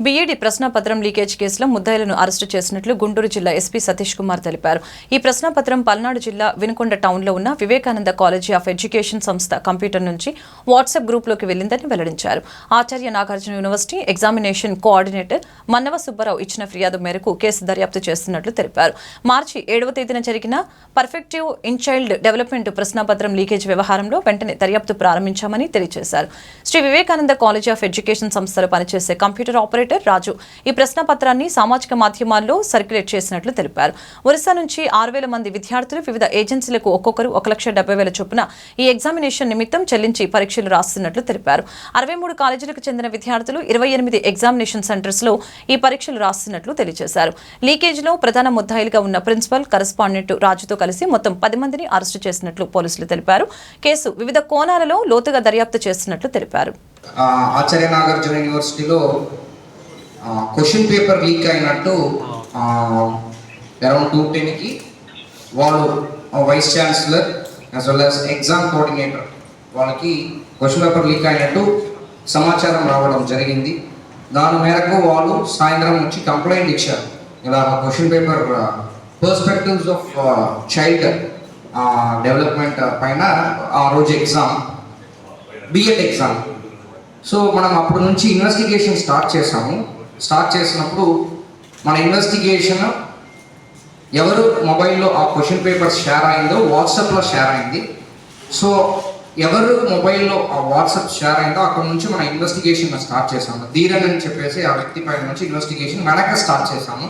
B Ed ప్రశ్నాపత్రం leakage కేసులో ముద్దాయిలను arrest చేసినట్లు గుంటూరు జిల్లా ఎస్పీ సతీష్ కుమార్ తెలిపారు. ఈ ప్రశ్నాపత్రం పల్నాడు జిల్లా వినుకొండ టౌన్లో ఉన్న వివేకానంద కాలేజీ ఆఫ్ ఎడ్యుకేషన్ సంస్థ కంప్యూటర్ నుంచి వాట్సాప్ గ్రూప్లోకి వెళ్లిందని వెల్లడించారు. Acharya Nagarjuna university examination coordinator Mannava Subbarao ఇచ్చిన ఫిర్యాదు మేరకు కేసు దర్యాప్తు చేస్తున్నట్లు తెలిపారు. మార్చి 7వ తేదీన జరిగిన పర్ఫెక్టివ్ ఇన్ చైల్డ్ డెవలప్మెంట్ ప్రశ్నాపత్రం లీకేజ్ వ్యవహారంలో వెంటనే దర్యాప్తు ప్రారంభించామని తెలియజేశారు. Shri Vivekananda college of education సంస్థలో పనిచేసే కంప్యూటర్ ఆపరేటర్ రాజు ఈ ప్రశ్నపత్రాన్ని సామాజిక మాధ్యమాల్లో సర్క్యులేట్ చేసినట్లు తెలిపారు. ఒరిస్సా నుంచి 6,000 మంది విద్యార్థులు వివిధ ఏజెన్సీలకు ఒక్కొక్కరు 1,70,000 చొప్పున ఈ ఎగ్జామినేషన్ నిమిత్తం చెల్లించి పరీక్షలు రాస్తున్నట్లు తెలిపారు. 63 కాలేజీలకు చెందిన విద్యార్థులు 28 ఎగ్జామినేషన్ సెంటర్స్ లో ఈ పరీక్షలు రాస్తున్నట్లు తెలియజేశారు. లీకేజ్లో ప్రధాన ముద్దాయిలుగా ఉన్న ప్రిన్సిపల్ కరెస్పాండెంట్ రాజుతో కలిసి మొత్తం 10 మందిని అరెస్టు చేసినట్లు పోలీసులు తెలిపారు. కేసు వివిధ కోణాలలో లోతుగా దర్యాప్తు చేస్తున్నట్లు తెలిపారు. ఆచార్య నాగార్జున యూనివర్సిటీలో క్వశ్చన్ పేపర్ లీక్ అయినట్టు అరౌండ్ 2:10కి వాళ్ళు vice chancellor as well as exam coordinator వాళ్ళకి క్వశ్చన్ పేపర్ లీక్ అయినట్టు సమాచారం రావడం జరిగింది. దాని మేరకు వాళ్ళు సాయంత్రం వచ్చి కంప్లైంట్ ఇచ్చారు. ఇలా question paper perspectives of child development పైన ఆ రోజు ఎగ్జామ్ బిఎడ్ ఎగ్జామ్. సో మనం అప్పటి నుంచి ఇన్వెస్టిగేషన్ స్టార్ట్ చేసినప్పుడు మన ఇన్వెస్టిగేషన్ ఎవరు మొబైల్లో ఆ క్వశ్చన్ పేపర్ షేర్ అయిందో వాట్సాప్లో షేర్ అయింది. సో ఎవరు మొబైల్లో ఆ వాట్సాప్ షేర్ అయిందో అక్కడ నుంచి మన ఇన్వెస్టిగేషన్ స్టార్ట్ చేసాము. ధీరన్ అని చెప్పేసి ఆ వ్యక్తి పైన నుంచి ఇన్వెస్టిగేషన్ వెనక్కి స్టార్ట్ చేసాము.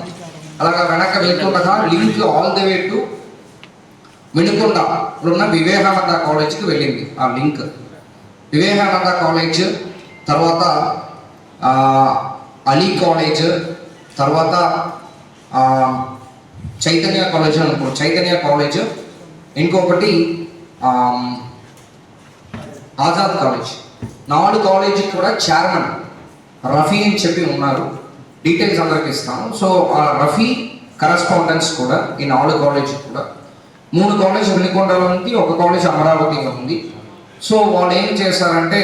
అలాగా వెనక్కి వెళ్తుండగా link all the way to Vinukonda ఉన్న వివేకానంద కాలేజ్కి వెళ్ళింది. ఆ లింక్ వివేకానంద కాలేజ్, తర్వాత అలీ కాలేజ్, తర్వాత చైతన్య కాలేజ్ చైతన్య కాలేజ్, ఇంకొకటి ఆజాద్ కాలేజ్. 4 కాలేజీకి కూడా చైర్మన్ రఫీ అని చెప్పి ఉన్నారు. డీటెయిల్స్ అందరికి ఇస్తాము. సో ఆ రఫీ కరెస్పాండెన్స్ కూడా ఈ 4 కాలేజీకి కూడా 3 కాలేజ్ వినుకొండలో ఉంది, 1 కాలేజ్ అమరావతిలో ఉంది. సో వాళ్ళు ఏం చేశారంటే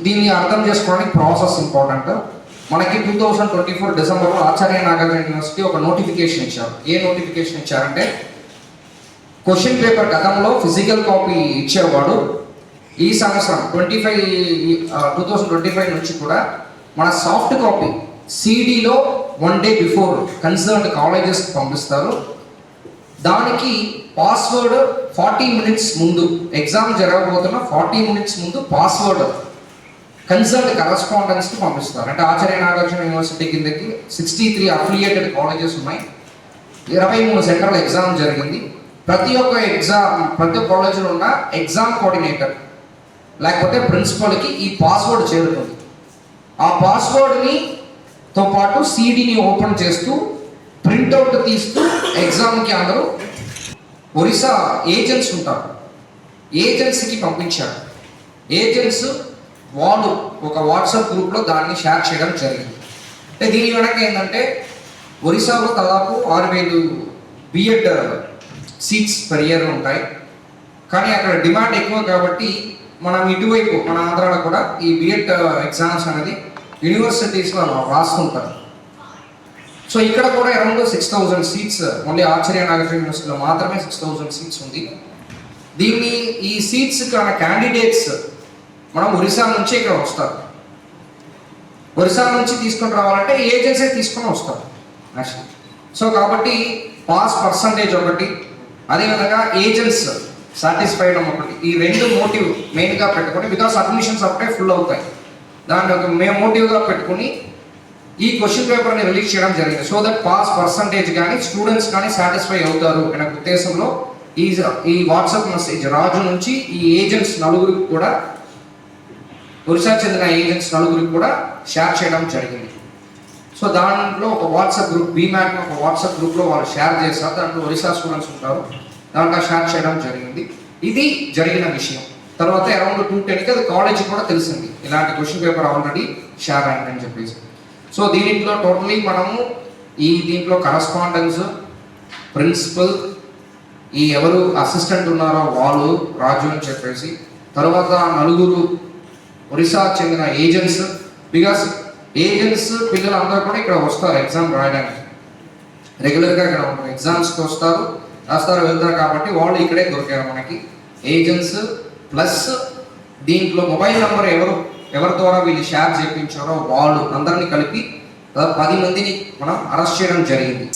దీన్ని అర్థం చేసుకోవడానికి ప్రాసెస్ ఇంపార్టెంట్. మనకి 2024 డిసెంబర్లో ఆచార్య నాగార్జున యూనివర్సిటీ ఒక నోటిఫికేషన్ ఇచ్చారు. ఏ నోటిఫికేషన్ ఇచ్చారంటే క్వశ్చన్ పేపర్ గతంలో ఫిజికల్ కాపీ ఇచ్చేవాడు ఈ సంవత్సరం 2025 నుంచి కూడా మన సాఫ్ట్ కాపీ సిడీలో 1 డే బిఫోర్ కన్సర్న్డ్ కాలేజెస్కి పంపిస్తారు. దానికి పాస్వర్డ్ 40 మినిట్స్ ముందు, ఎగ్జామ్ జరగబోతున్న 40 మినిట్స్ ముందు పాస్వర్డ్ కన్సర్న్డ్ కరెస్పాండెన్స్కి పంపిస్తారు. అంటే ఆచార్య నాగార్జున యూనివర్సిటీ కిందకి 63 అఫిలియేటెడ్ కాలేజెస్ ఉన్నాయి. 23 సెంట్రల్ ఎగ్జామ్ జరిగింది. ప్రతి ఒక్క కాలేజీలో ఉన్న ఎగ్జామ్ కోఆర్డినేటర్ లేకపోతే ప్రిన్సిపల్కి ఈ పాస్వర్డ్ చేరుతుంది. ఆ పాస్వర్డ్ని తో పాటు సీడీని ఓపెన్ చేస్తూ ప్రింట్అవుట్ తీస్తూ ఎగ్జామ్కి అందరూ ఒరిస్సా ఏజెంట్స్ ఉంటారు, ఏజెంట్స్కి పంపించారు. ఏజెంట్స్ వాళ్ళు ఒక వాట్సాప్ గ్రూప్లో దాన్ని షేర్ చేయడం జరిగింది. అంటే దీని వెనక ఏంటంటే ఒరిస్సాలో దాదాపు 6,000 బిఎడ్ సీట్స్ పర్ ఇయర్ ఉంటాయి. కానీ అక్కడ డిమాండ్ ఎక్కువ కాబట్టి మనం ఇటువైపు మన ఆంధ్రాలో కూడా ఈ బిఎడ్ ఎగ్జామ్స్ అనేది యూనివర్సిటీస్లో రాస్తుంటారు. సో ఇక్కడ కూడా అరౌండ్ 6,000 సీట్స్ ఓన్లీ ఆచార్య నాగార్జున యూనివర్సిటీలో మాత్రమే 6,000 సీట్స్ ఉంది. దీన్ని ఈ సీట్స్ కాన క్యాండిడేట్స్ మనం ఒరిస్సా నుంచి ఇక్కడ వస్తారు. ఒరిస్సా నుంచి తీసుకొని రావాలంటే ఏజెన్సీ తీసుకొని వస్తారు యాక్చువల్లీ. సో కాబట్టి పాస్ పర్సంటేజ్ ఒకటి, అదేవిధంగా ఏజెంట్స్ సాటిస్ఫైడ్ ఒకటి, ఈ 2 మోటివ్ మెయిన్గా పెట్టుకొని, బికాస్ అడ్మిషన్స్ అప్పుడే ఫుల్ అవుతాయి, దాన్ని ఒక మోటివ్గా పెట్టుకుని ఈ క్వశ్చన్ పేపర్ని రిలీజ్ చేయడం జరిగింది. సో దట్ పాస్ పర్సంటేజ్ కానీ స్టూడెంట్స్ కానీ సాటిస్ఫై అవుతారు అనే ఉద్దేశంలో ఈ వాట్సాప్ మెసేజ్ రాజు నుంచి ఈ ఏజెంట్స్ 4 కూడా ఒరిస్సా చెందిన ఏజెంట్స్ 4 కూడా షేర్ చేయడం జరిగింది. సో దాంట్లో ఒక వాట్సాప్ గ్రూప్ బీమ్యాట్ ఒక వాట్సాప్ గ్రూప్లో వాళ్ళు షేర్ చేస్తారు. దాంట్లో ఒరిస్సా స్టూడెంట్స్ ఉంటారు, దాంట్లో షేర్ చేయడం జరిగింది. ఇది జరిగిన విషయం. తర్వాత అరౌండ్ 2:10కి అది కాలేజీ కూడా తెలిసింది ఇలాంటి క్వశ్చన్ పేపర్ ఆల్రెడీ షేర్ అయిందని చెప్పేసి. సో దీంట్లో టోటలీ మనము దీంట్లో కరస్పాండెన్స్, ప్రిన్సిపల్, ఈ ఎవరు అసిస్టెంట్ ఉన్నారో వాళ్ళు రాజు అని చెప్పేసి, తర్వాత 4 ఒరిస్సా చెందిన ఏజెంట్స్, బికాస్ ఏజెంట్స్ పిల్లలు అందరూ కూడా ఇక్కడ వస్తారు ఎగ్జామ్ రాయడానికి, రెగ్యులర్గా ఇక్కడ ఉంటారు, ఎగ్జామ్స్కి వస్తారు, రాస్తారు, వెళ్తారు. కాబట్టి వాళ్ళు ఇక్కడే దొరికారు మనకి ఏజెంట్స్. ప్లస్ దీంట్లో మొబైల్ నెంబర్ ఎవరి ద్వారా వీళ్ళు షేర్ చేయించారో వాళ్ళు అందరినీ కలిపి 10 మందిని మనం అరెస్ట్ చేయడం జరిగింది.